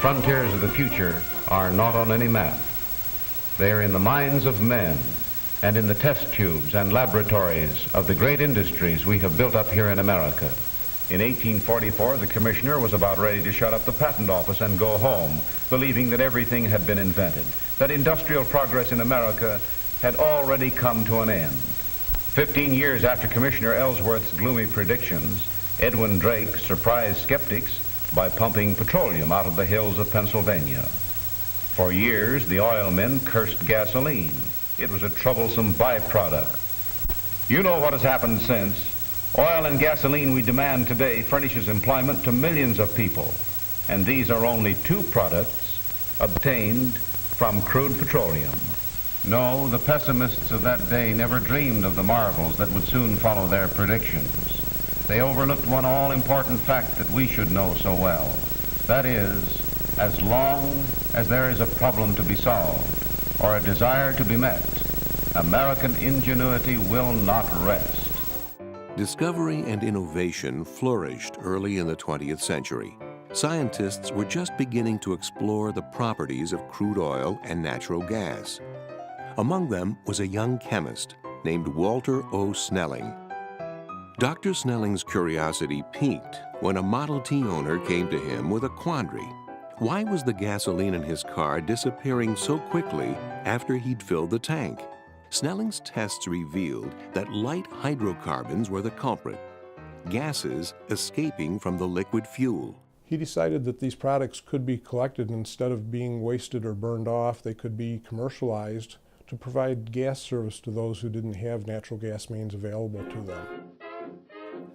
frontiers of the future are not on any map. They are in the minds of men and in the test tubes and laboratories of the great industries we have built up here in America. In 1844, the commissioner was about ready to shut up the patent office and go home, believing that everything had been invented, that industrial progress in America had already come to an end. 15 years after Commissioner Ellsworth's gloomy predictions, Edwin Drake surprised skeptics by pumping petroleum out of the hills of Pennsylvania. For years, the oil men cursed gasoline. It was a troublesome byproduct. You know what has happened since. Oil and gasoline we demand today furnishes employment to millions of people, and these are only two products obtained from crude petroleum. No, the pessimists of that day never dreamed of the marvels that would soon follow their predictions. They overlooked one all-important fact that we should know so well. That is, as long as there is a problem to be solved or a desire to be met, American ingenuity will not rest. Discovery and innovation flourished early in the 20th century. Scientists were just beginning to explore the properties of crude oil and natural gas. Among them was a young chemist named Walter O. Snelling. Dr. Snelling's curiosity peaked when a Model T owner came to him with a quandary. Why was the gasoline in his car disappearing so quickly after he'd filled the tank? Snelling's tests revealed that light hydrocarbons were the culprit, gases escaping from the liquid fuel. He decided that these products could be collected instead of being wasted or burned off. They could be commercialized to provide gas service to those who didn't have natural gas mains available to them.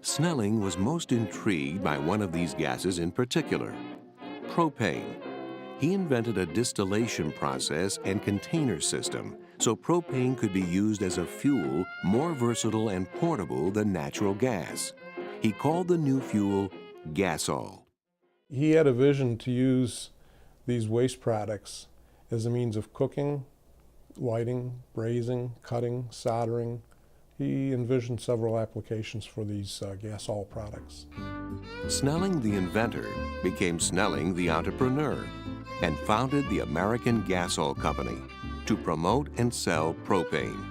Snelling was most intrigued by one of these gases in particular, propane. He invented a distillation process and container system so propane could be used as a fuel more versatile and portable than natural gas. He called the new fuel gasol. He had a vision to use these waste products as a means of cooking, lighting, brazing, cutting, soldering. He envisioned several applications for these gasol products. Snelling the inventor became Snelling the entrepreneur and founded the American Gasol Company to promote and sell propane,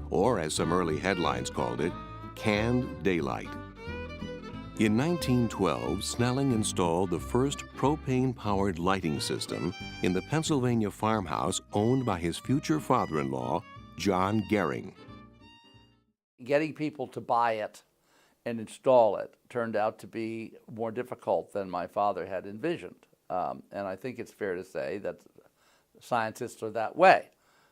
or as some early headlines called it, canned daylight. In 1912, Snelling installed the first propane-powered lighting system in the Pennsylvania farmhouse owned by his future father-in-law, John Gehring. Getting people to buy it and install it turned out to be more difficult than my father had envisioned. And I think it's fair to say that scientists are that way.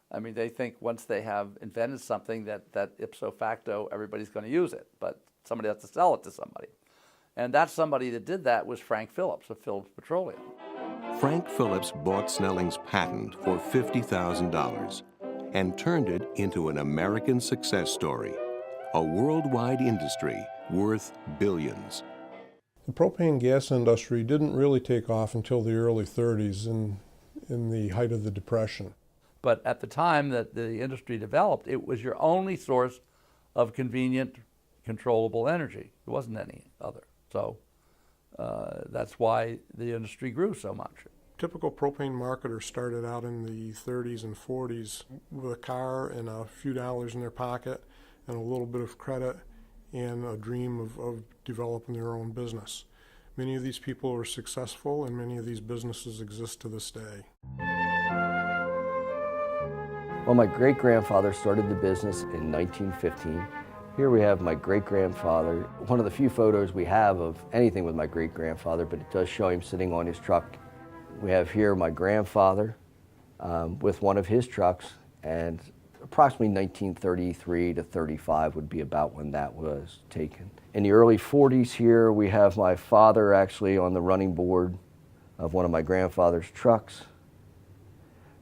I mean, they think once they have invented something that ipso facto everybody's going to use it, but somebody has to sell it to somebody. And that somebody that did that was Frank Phillips of Phillips Petroleum. Frank Phillips bought Snelling's patent for $50,000 and turned it into an American success story, a worldwide industry worth billions. The propane gas industry didn't really take off until the early 30s in the height of the Depression. But at the time that the industry developed, it was your only source of convenient, controllable energy. There wasn't any other. So that's why the industry grew so much. Typical propane marketer started out in the 30s and 40s with a car and a few dollars in their pocket and a little bit of credit and a dream of developing their own business. Many of these people are successful and many of these businesses exist to this day. Well, my great-grandfather started the business in 1915. Here we have my great-grandfather, one of the few photos we have of anything with my great-grandfather, but it does show him sitting on his truck. We have here my grandfather with one of his trucks, and approximately 1933 to 35 would be about when that was taken. In the early 40s here, we have my father actually on the running board of one of my grandfather's trucks,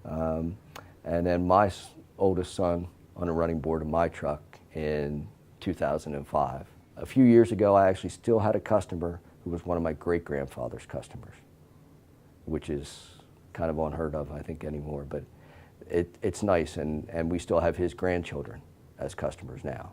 and then my oldest son on the running board of my truck in 2005. A few years ago, I actually still had a customer who was one of my great-grandfather's customers, which is kind of unheard of, I think, anymore. But it's nice, and we still have his grandchildren as customers now.